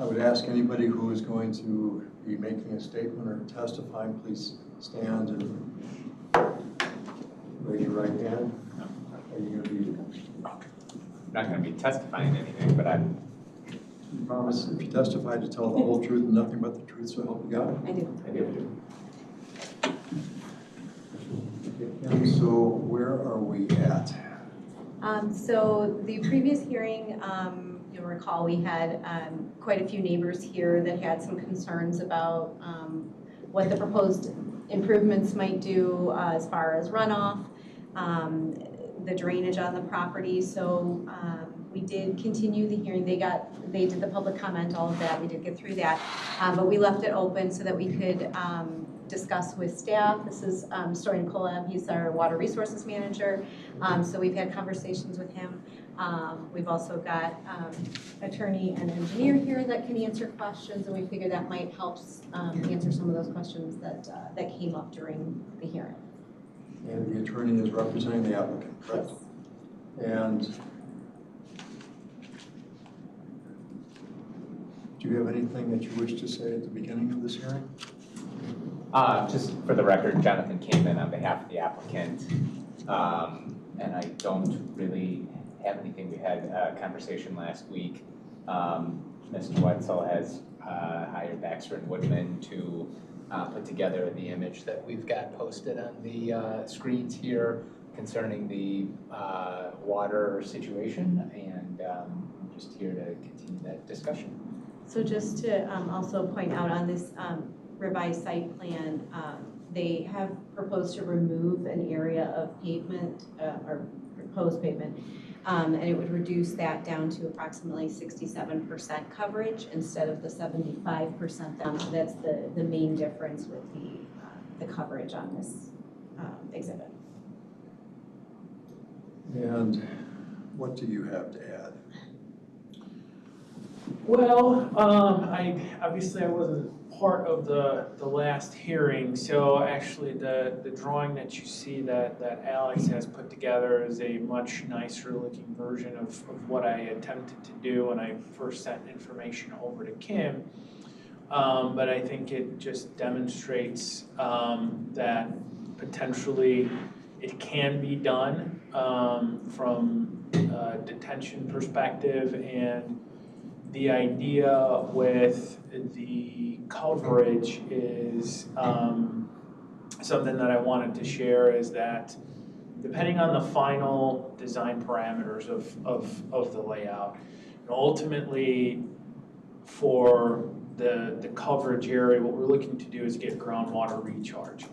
I would ask anybody who is going to be making a statement or testifying, please stand and raise your right hand. Are you going to be? I'm not going to be testifying anything, but I'm. You promise if you testify to tell the whole truth and nothing but the truth, so help you God? I do. I do. Okay, and so where are we at? So the previous hearing, you'll recall we had quite a few neighbors here that had some concerns about what the proposed improvements might do as far as runoff, the drainage on the property. So we did continue the hearing. They did the public comment, all of that. We did get through that, but we left it open so that we could discuss with staff. This is Storian Kolab. He's our water resources manager. So we've had conversations with him. We've also got attorney and engineer here that can answer questions, and we figured that might help answer some of those questions that came up during the hearing. And the attorney is representing the applicant, correct? Yes. And do you have anything that you wish to say at the beginning of this hearing? Just for the record, Jonathan came in on behalf of the applicant, and I don't really have anything. We had a conversation last week. Mr. Wetzel has hired Baxter and Woodman to put together the image that we've got posted on the screens here concerning the water situation, and I'm just here to continue that discussion. So just to also point out on this revised site plan, they have proposed to remove an area of pavement or proposed pavement, and it would reduce that down to approximately 67% coverage instead of the 75%. That's the main difference with the coverage on this exhibit. And what do you have to add? Well, I wasn't part of the last hearing, so actually the drawing that you see that Alex has put together is a much nicer looking version of what I attempted to do when I first sent information over to Kim. But I think it just demonstrates that potentially it can be done from a detention perspective, and the idea with the coverage is something that I wanted to share, is that depending on the final design parameters of the layout, ultimately for the coverage area, what we're looking to do is get groundwater recharge.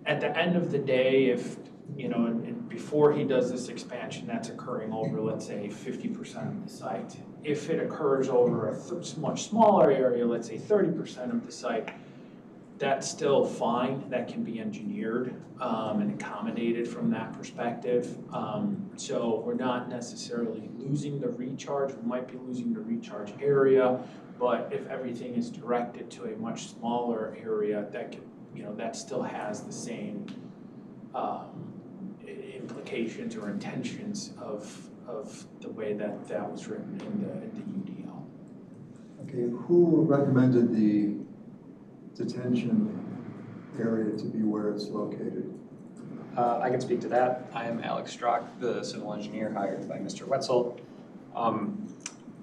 At the end of the day, if and before he does this expansion that's occurring over, let's say, 50% of the site. If it occurs over a much smaller area, let's say 30% of the site, that's still fine. That can be engineered and accommodated from that perspective. So we're not necessarily losing the recharge. We might be losing the recharge area, but if everything is directed to a much smaller area, that can, that still has the same implications or intentions of the way that was written in the UDL. Okay, who recommended the detention area to be where it's located? I can speak to that. I am Alex Strock, the civil engineer hired by Mr. Wetzel.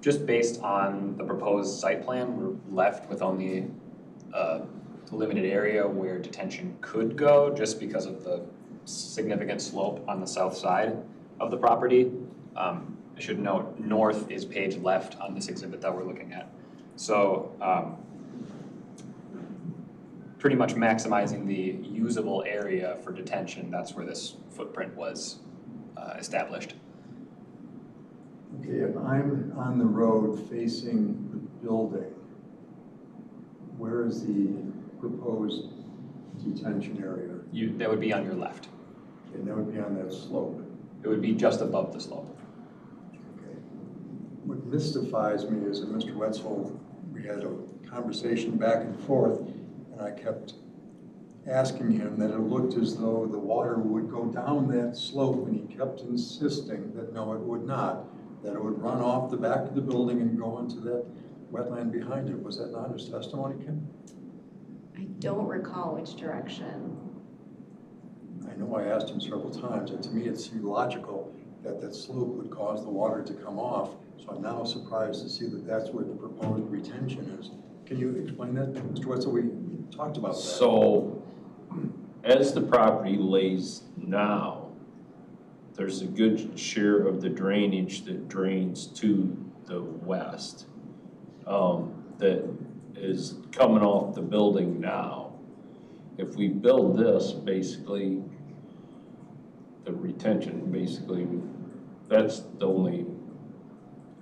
Just based on the proposed site plan, we're left with only a limited area where detention could go, just because of the significant slope on the south side of the property. I should note, north is page left on this exhibit that we're looking at. So pretty much maximizing the usable area for detention, that's where this footprint was established. Okay, if I'm on the road facing the building, where is the proposed detention area? That would be on your left. Okay, that would be on that slope. It would be just above the slope. Okay. What mystifies me is that Mr. Wetzel, we had a conversation back and forth, and I kept asking him that it looked as though the water would go down that slope, and he kept insisting that no, it would not, that it would run off the back of the building and go into that wetland behind it. Was that not his testimony, Kim? I don't recall which direction. I know I asked him several times, and to me it seemed logical that that slope would cause the water to come off. So I'm now surprised to see that that's where the proposed retention is. Can you explain that, Mr. Wetzel? We talked about that. So, as the property lays now, there's a good share of the drainage that drains to the west that is coming off the building now. If we build this, basically, the retention, basically, that's the only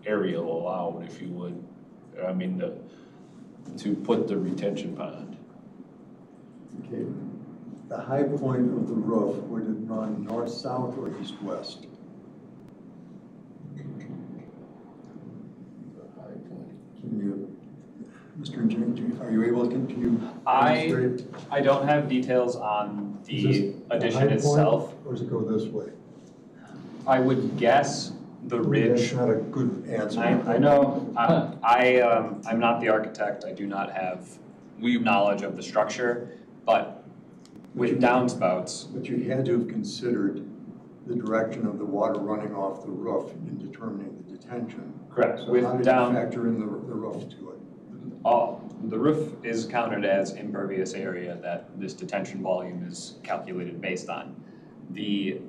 area allowed, if you would. I mean, to put the retention pond. Okay. The high point of the roof, would it run north-south or east-west? Can you, Mr. Engineer, are you able to, can you demonstrate? I don't have details on Is the this addition high point, itself. or does it go this way? I would guess the ridge. That's not a good answer. I know, I'm not the architect, I do not have knowledge of the structure, but with downspouts, But you had to have considered the direction of the water running off the roof in determining the detention. correct, So with how did you down, factor in the roof to it? the roof is counted as impervious area that this detention volume is calculated based on. The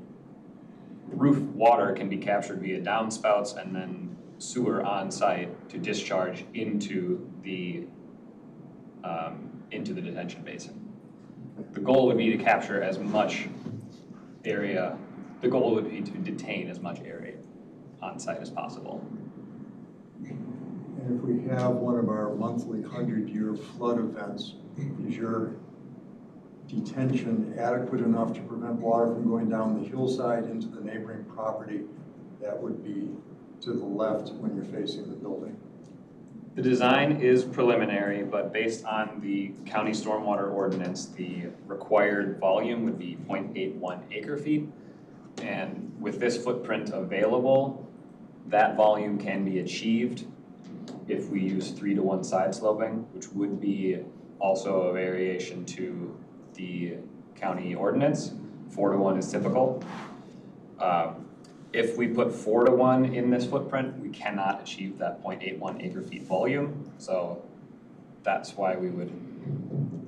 roof water can be captured via downspouts and then sewer on site to discharge into the detention basin. The goal would be to capture as much area, the goal would be to detain as much area on site as possible. And if we have one of our monthly 100-year flood events, is your detention adequate enough to prevent water from going down the hillside into the neighboring property that would be to the left when you're facing the building? The design is preliminary, but based on the county stormwater ordinance, the required volume would be 0.81 acre feet. And with this footprint available, that volume can be achieved if we use 3-to-1 side sloping, which would be also a variation to the county ordinance. 4-to-1 is typical. If we put 4-to-1 in this footprint, we cannot achieve that 0.81 acre feet volume. So that's why we would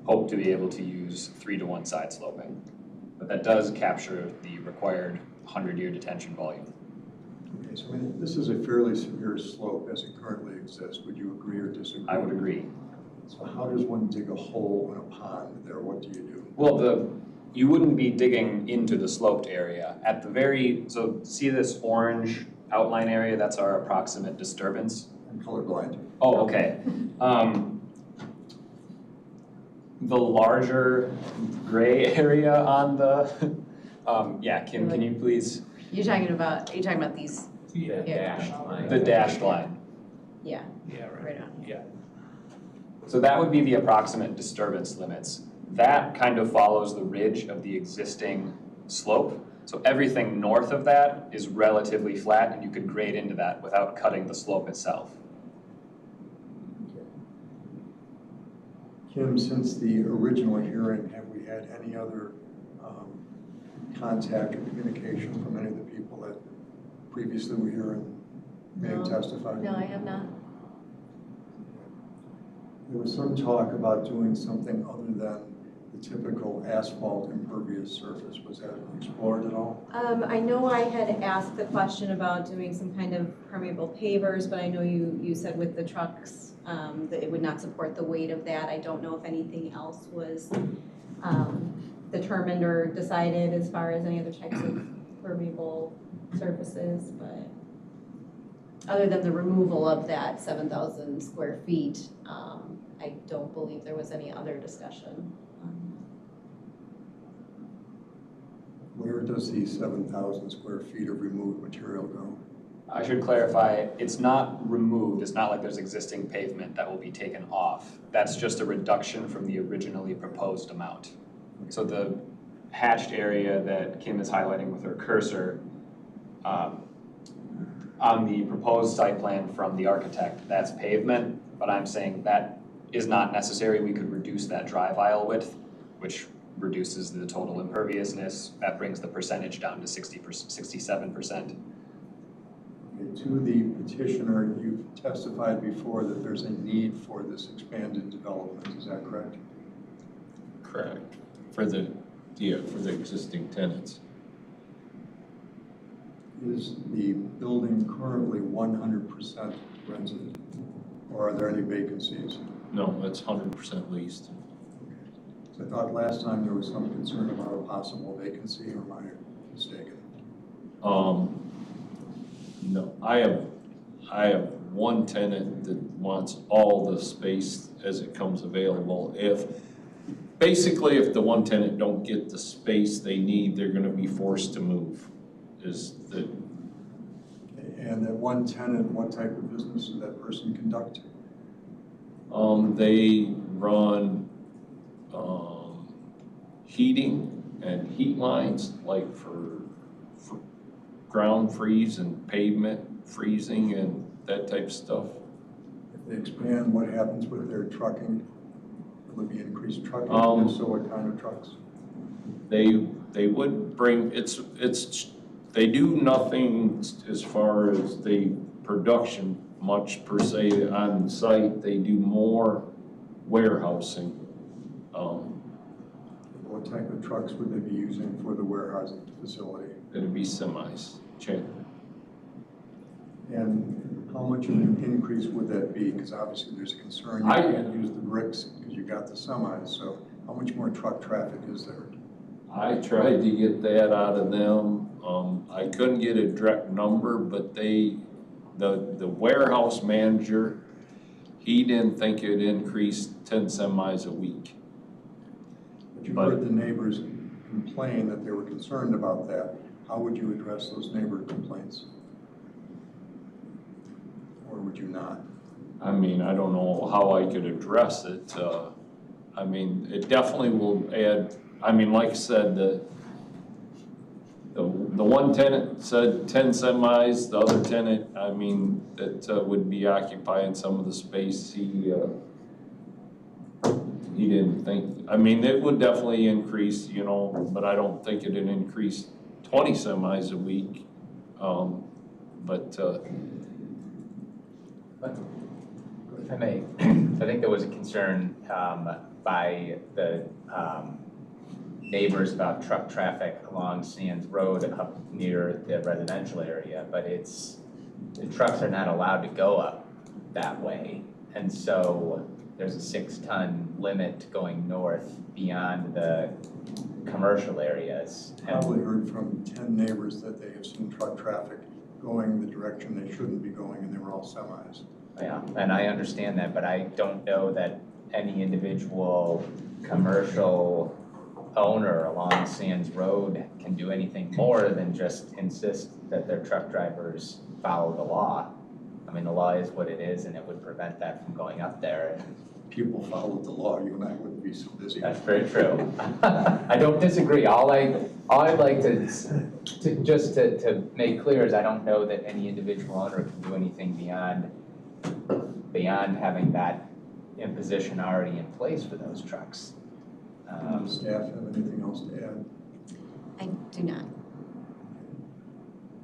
hope to be able to use 3-to-1 side sloping. But that does capture the required 100-year detention volume. Okay, so I mean, this is a fairly severe slope as it currently exists. Would you agree or disagree? I would agree. So how does one dig a hole in a pond there? What do you do? Well, you wouldn't be digging into the sloped area. At the very, so see this orange outline area? That's our approximate disturbance. I'm colorblind. Oh, okay. The larger gray area on the, yeah, Kim, can you please? Are you talking about these? The dashed line. The dashed line. Yeah, Yeah, right. right on. Yeah. So that would be the approximate disturbance limits. That kind of follows the ridge of the existing slope. So everything north of that is relatively flat and you could grade into that without cutting the slope itself. Kim, since the original hearing, have we had any other contact or communication from any of the people that previously were here and may have testified? No, I have not. There was some talk about doing something other than the typical asphalt impervious surface. Was that explored at all? I know I had asked the question about doing some kind of permeable pavers, but I know you said with the trucks that it would not support the weight of that. I don't know if anything else was determined or decided as far as any other types of permeable surfaces, but other than the removal of that 7,000 square feet, I don't believe there was any other discussion. Where does the 7,000 square feet of removed material go? I should clarify, it's not removed, it's not like there's existing pavement that will be taken off. That's just a reduction from the originally proposed amount. So the hatched area that Kim is highlighting with her cursor, on the proposed site plan from the architect, that's pavement. but I'm saying that is not necessary. We could reduce that drive aisle width, which reduces the total imperviousness. That brings the percentage down to 67%. Okay, to the petitioner, you've testified before that there's a need for this expanded development, is that correct? Correct. For the existing tenants. Is the building currently 100% rented, or are there any vacancies? No, it's 100% leased. So I thought last time there was some concern about a possible vacancy, or am I mistaken? No, I have one tenant that wants all the space as it comes available. Basically, if the one tenant don't get the space they need, they're gonna be forced to move, And that one tenant, what type of business does that person conduct? They run, heating and heat lines, like for ground freeze and pavement freezing and that type of stuff. If they expand, what happens with their trucking? Will it be increased trucking? If so, what kind of trucks? They would bring, they do nothing as far as the production much per se on site. They do more warehousing. What type of trucks would they be using for the warehousing facility? It'd be semis. And how much of an increase would that be? Because obviously there's a concern you can't use the bricks because you got the semis. So how much more truck traffic is there? I tried to get that out of them. I couldn't get a direct number, but the warehouse manager, he didn't think it'd increase 10 semis a week. But you heard the neighbors complain that they were concerned about that. How would you address those neighbor complaints? Or would you not? I mean, I don't know how I could address it. I mean, it definitely will add, I mean, like I said, the one tenant said 10 semis, the other tenant, I mean, that would be occupying some of the space, he didn't think, I mean, it would definitely increase, you know, but I don't think it'd increase 20 semis a week. But if I may, I think there was a concern by the neighbors about truck traffic along Sands Road up near the residential area, but the trucks are not allowed to go up that way. And so there's a 6-ton limit going north beyond the commercial areas. Probably heard from 10 neighbors that they have seen truck traffic going the direction they shouldn't be going, and they were all semis. Yeah, and I understand that, but I don't know that any individual commercial owner along Sands Road can do anything more than just insist that their truck drivers follow the law. I mean, the law is what it is, and it would prevent that from going up there. People followed the law, you and I wouldn't be so busy. That's very true. I don't disagree. All I'd like to make clear is I don't know that any individual owner can do anything beyond having that imposition already in place for those trucks. Staff have anything else to add? I do not.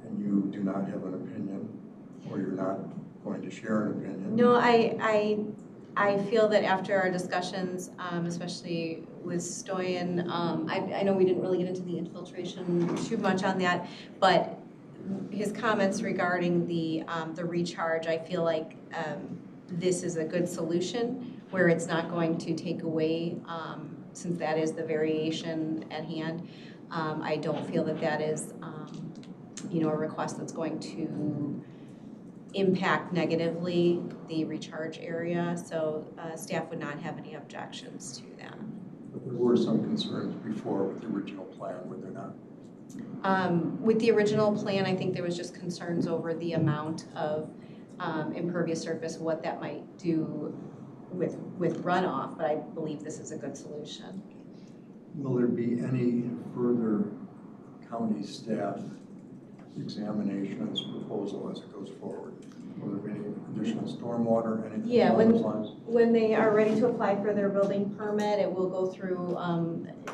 And you do not have an opinion, or you're not going to share an opinion? No, I feel that after our discussions, especially with Stoyan, I know we didn't really get into the infiltration too much on that, but his comments regarding the recharge, I feel like this is a good solution where it's not going to take away, since that is the variation at hand. I don't feel that that is, a request that's going to impact negatively the recharge area, so staff would not have any objections to that. But there were some concerns before with the original plan, were there not? With the original plan, I think there was just concerns over the amount of impervious surface, what that might do with runoff, but I believe this is a good solution. Will there be any further county staff examination of this proposal as it goes forward? Were there any additional stormwater, anything Yeah, along those lines? When they are ready to apply for their building permit, it will go through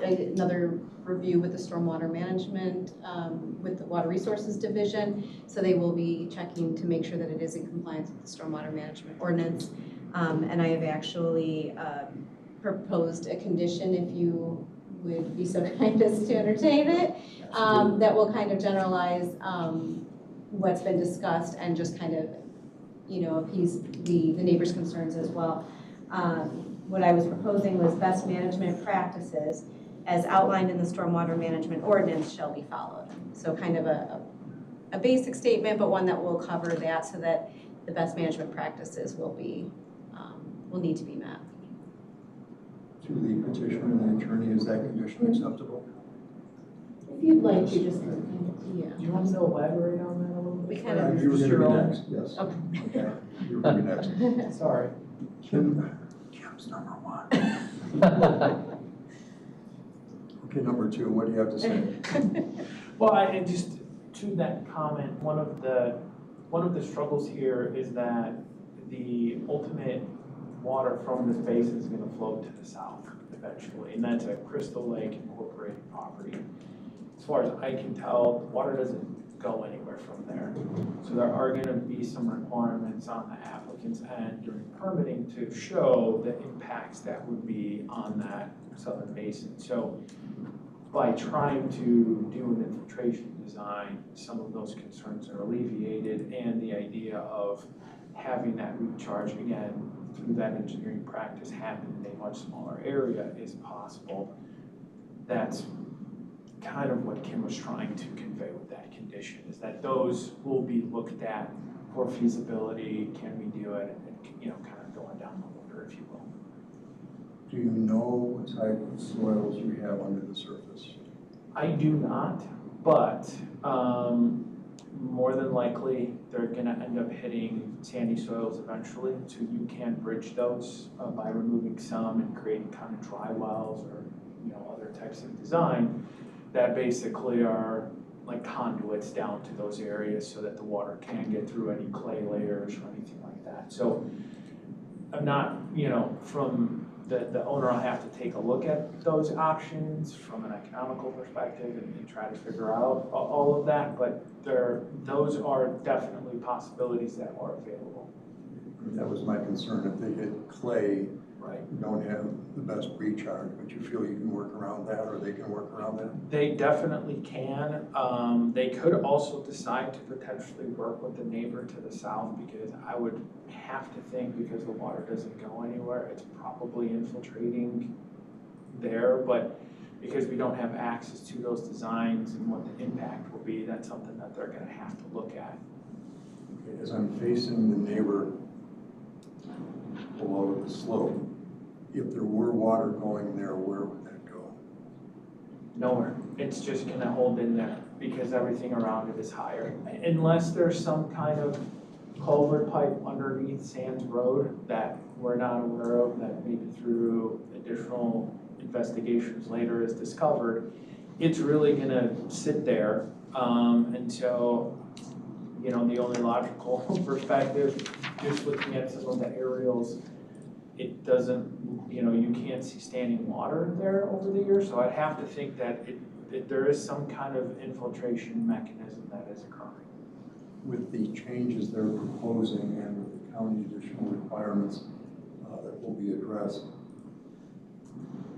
another review with the stormwater management, with the Water Resources Division. So they will be checking to make sure that it is in compliance with the stormwater management ordinance. And I have actually proposed a condition, if you would be so kind as to entertain it, that will kind of generalize what's been discussed and just kind of, appease the neighbors' concerns as well. What I was proposing was best management practices as outlined in the stormwater management ordinance shall be followed. So kind of a basic statement, but one that will cover that so that the best management practices will need to be met. To the petitioner and the attorney, is that condition acceptable? If you'd like to, just kind of, yeah. Do you want to elaborate on that a little bit? We kind of- You were Just going to your be own- next, yes. Okay. Okay, you were going to be next. Sorry. Kim's number one. Okay, number two, what do you have to say? Well, I just, to that comment, one of the struggles here is that the ultimate water from this basin is gonna flow to the south eventually, and that's a Crystal Lake incorporated property. As far as I can tell, the water doesn't go anywhere from there. So there are gonna be some requirements on the applicant's end during permitting to show the impacts that would be on that southern basin. So by trying to do an infiltration design, some of those concerns are alleviated, and the idea of having that recharge again through that engineering practice happen in a much smaller area is possible. That's kind of what Kim was trying to convey with that condition, is that those will be looked at for feasibility, can we do it, and kind of going down the order, if you will. Do you know what type of soils you have under the surface? I do not, but more than likely, they're gonna end up hitting sandy soils eventually, so you can bridge those by removing some and creating kind of dry wells or, other types of design that basically are like conduits down to those areas so that the water can get through any clay layers or anything like that. So I'm not, from the owner, will have to take a look at those options from an economical perspective and try to figure out all of that, but those are definitely possibilities that are available. That was my concern. If they hit clay, Right. you don't have the best recharge, but you feel you can work around that, or they can work around that? They definitely can. They could also decide to potentially work with the neighbor to the south, because I would have to think, because the water doesn't go anywhere, it's probably infiltrating there, but because we don't have access to those designs and what the impact will be, that's something that they're gonna have to look at. Okay, as I'm facing the neighbor below the slope, if there were water going there, where would that go? Nowhere. It's just gonna hold in there because everything around it is higher. Unless there's some kind of culvert pipe underneath Sands Road that we're not aware of, that maybe through additional investigations later is discovered, it's really gonna sit there until, the only logical perspective, just looking at some of the aerials, it doesn't, you can't see standing water there over the years, so I'd have to think that there is some kind of infiltration mechanism that is occurring. With the changes they're proposing and with the county additional requirements that will be addressed,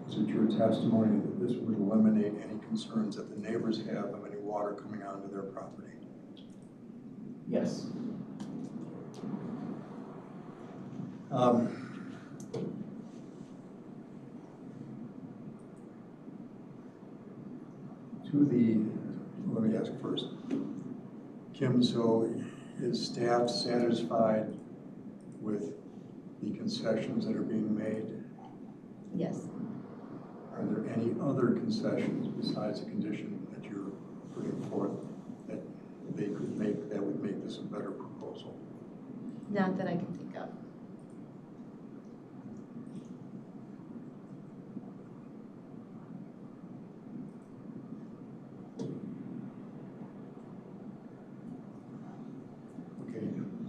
is it your testimony that this would eliminate any concerns that the neighbors have of any water coming onto their property? Yes. Let me ask first. Kim, so is staff satisfied with the concessions that are being made? Yes. Are there any other concessions besides the condition that you're putting forth that they could make that would make this a better proposal? Not that I can think of.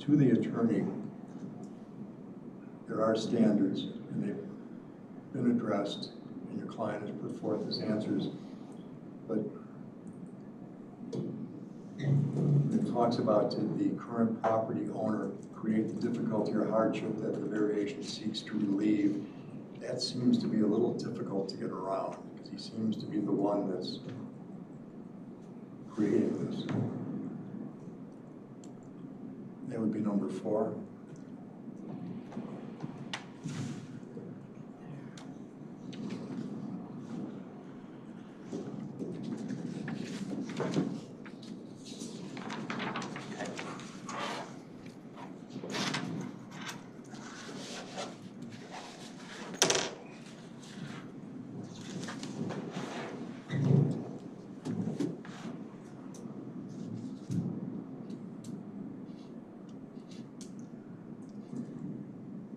to the attorney, there are standards and they've been addressed and your client has put forth his answers. But it talks about did the current property owner create the difficulty or hardship that the variation seeks to relieve. That seems to be a little difficult to get around because he seems to be the one that's creating this. That would be number 4.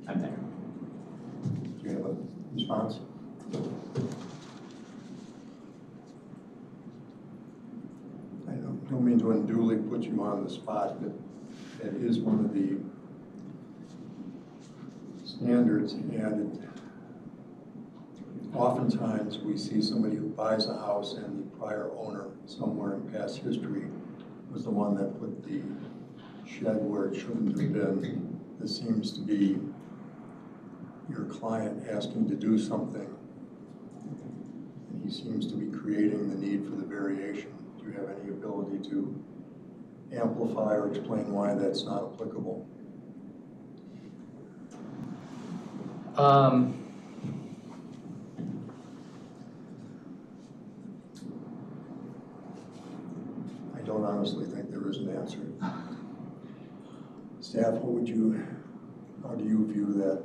I'm there. Do you have a response? I don't mean to unduly put you on the spot, but that is one of the standards, and oftentimes we see somebody who buys a house and the prior owner somewhere in past history was the one that put the shed where it shouldn't have been. This seems to be your client asking to do something, and he seems to be creating the need for the variation. Do you have any ability to amplify or explain why that's not applicable? I don't honestly think there is an answer. Staff, how do you view that?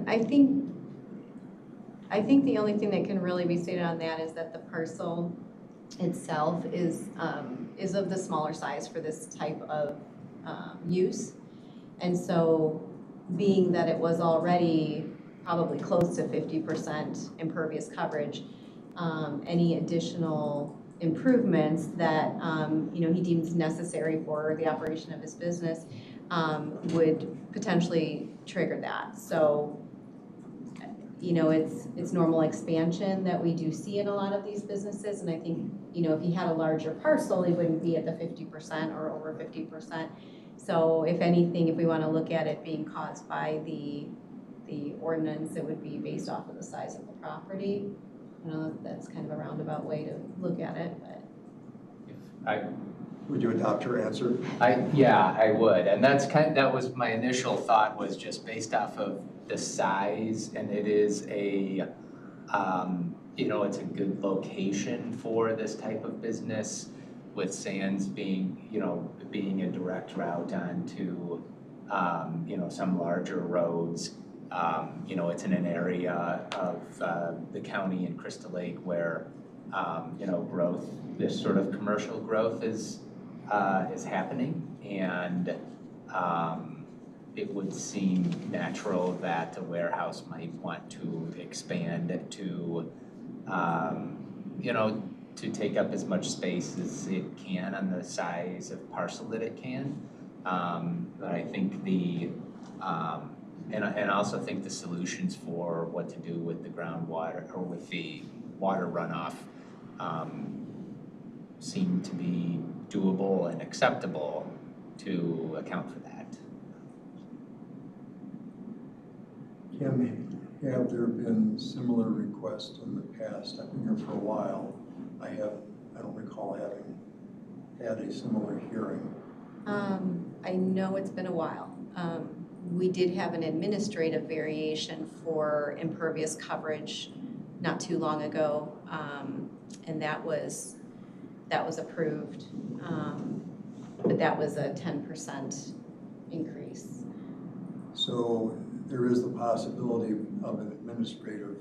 I think the only thing that can really be stated on that is that the parcel itself is of the smaller size for this type of use. And so being that it was already probably close to 50% impervious coverage, any additional improvements that he deems necessary for the operation of his business would potentially trigger that. So, it's normal expansion that we do see in a lot of these businesses, and I think, if he had a larger parcel, he wouldn't be at the 50% or over 50%. So if anything, if we want to look at it being caused by the ordinance, it would be based off of the size of the property. I know that's kind of a roundabout way to look at it, but. Would you adopt her answer? Yeah, I would, and that was my initial thought, was just based off of the size, and it is a, it's a good location for this type of business, with Sands being a direct route onto, some larger roads. It's in an area of the county in Crystal Lake where, growth, this sort of commercial growth is happening, and it would seem natural that a warehouse might want to expand to, to take up as much space as it can on the size of parcel that it can. But I think and I also think the solutions for what to do with the groundwater or with the water runoff seem to be doable and acceptable to account for that. Kim, have there been similar requests in the past? I've been here for a while. I don't recall having had a similar hearing. I know it's been a while. We did have an administrative variation for impervious coverage not too long ago, and that was approved, but that was a 10% increase. So there is the possibility of an administrative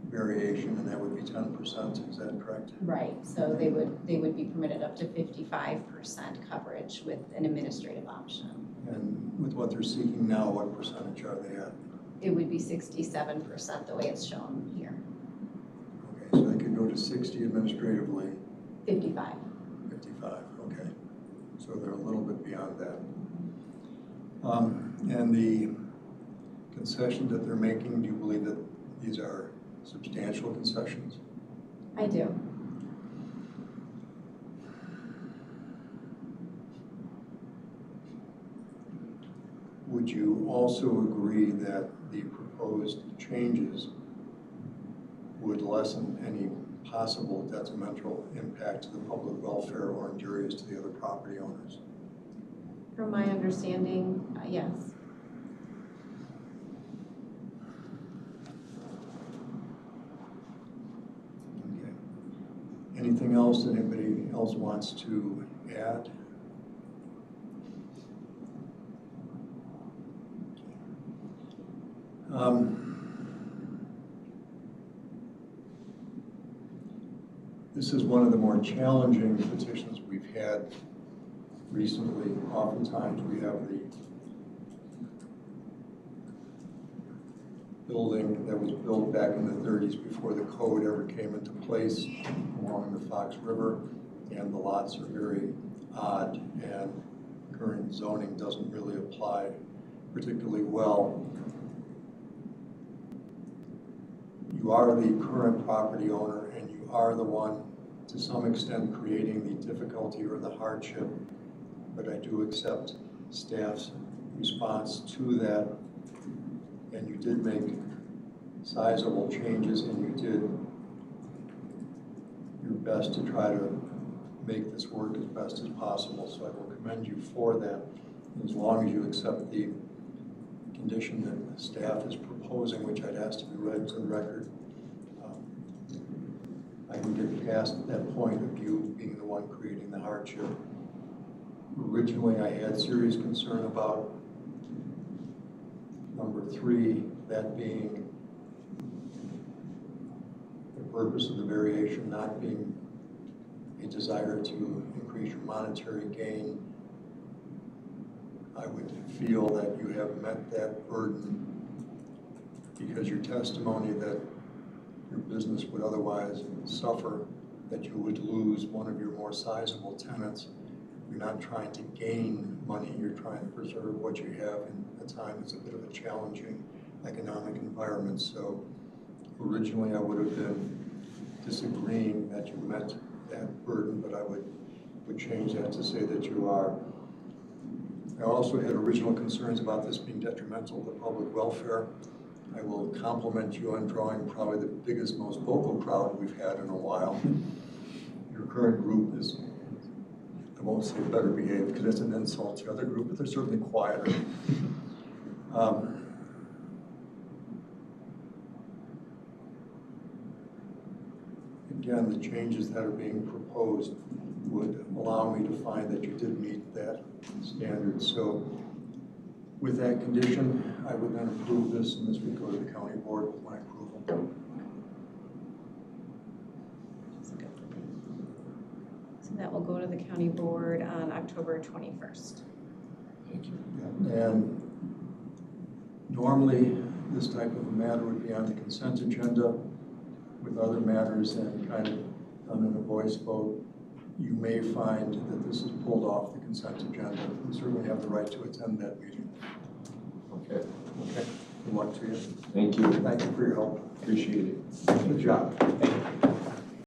variation, and that would be 10%, is that correct? Right, so they would be permitted up to 55% coverage with an administrative option. And with what they're seeking now, what percentage are they at? It would be 67% the way it's shown here. Okay, so they could go to 60 administratively. 55. 55, okay. So they're a little bit beyond that. And the concessions that they're making, do you believe that these are substantial concessions? I do. Would you also agree that the proposed changes would lessen any possible detrimental impact to the public welfare or injurious to the other property owners? From my understanding, yes. Okay. Anything else that anybody else wants to add? This is one of the more challenging petitions we've had recently. Oftentimes we have the building that was built back in the 30s before the code ever came into place along the Fox River, and the lots are very odd, and current zoning doesn't really apply particularly well. You are the current property owner, and you are the one, to some extent, creating the difficulty or the hardship, but I do accept staff's response to that, and you did make sizable changes, and you did your best to try to make this work as best as possible, so I will commend you for that, as long as you accept the condition that the staff is proposing, which I'd ask to be read to the record. I can get past that point of you being the one creating the hardship. Originally, I had serious concern about number 3, that being the purpose of the variation not being a desire to increase your monetary gain. I would feel that you have met that burden because your testimony that your business would otherwise suffer, that you would lose one of your more sizable tenants. You're not trying to gain money, you're trying to preserve what you have in a time that's a bit of a challenging economic environment. So originally I would have been disagreeing that you met that burden, but I would change that to say that you are. I also had original concerns about this being detrimental to public welfare. I will compliment you on drawing probably the biggest, most vocal crowd we've had in a while. Your current group is, I won't say better behaved because it's an insult to the other group, but they're certainly quieter. Again, the changes that are being proposed would allow me to find that you did meet that standard. So with that condition, I would then approve this, and this would go to the county board with my approval. So that will go to the county board on October 21st. Thank you. Yeah. And normally, this type of a matter would be on the consent agenda with other matters and kind of done in a voice vote. You may find that this is pulled off the consent agenda. You certainly have the right to attend that meeting. Okay. Okay. Good luck to you. Thank you. Thank you for your help. Appreciate it. Good job. Thank you.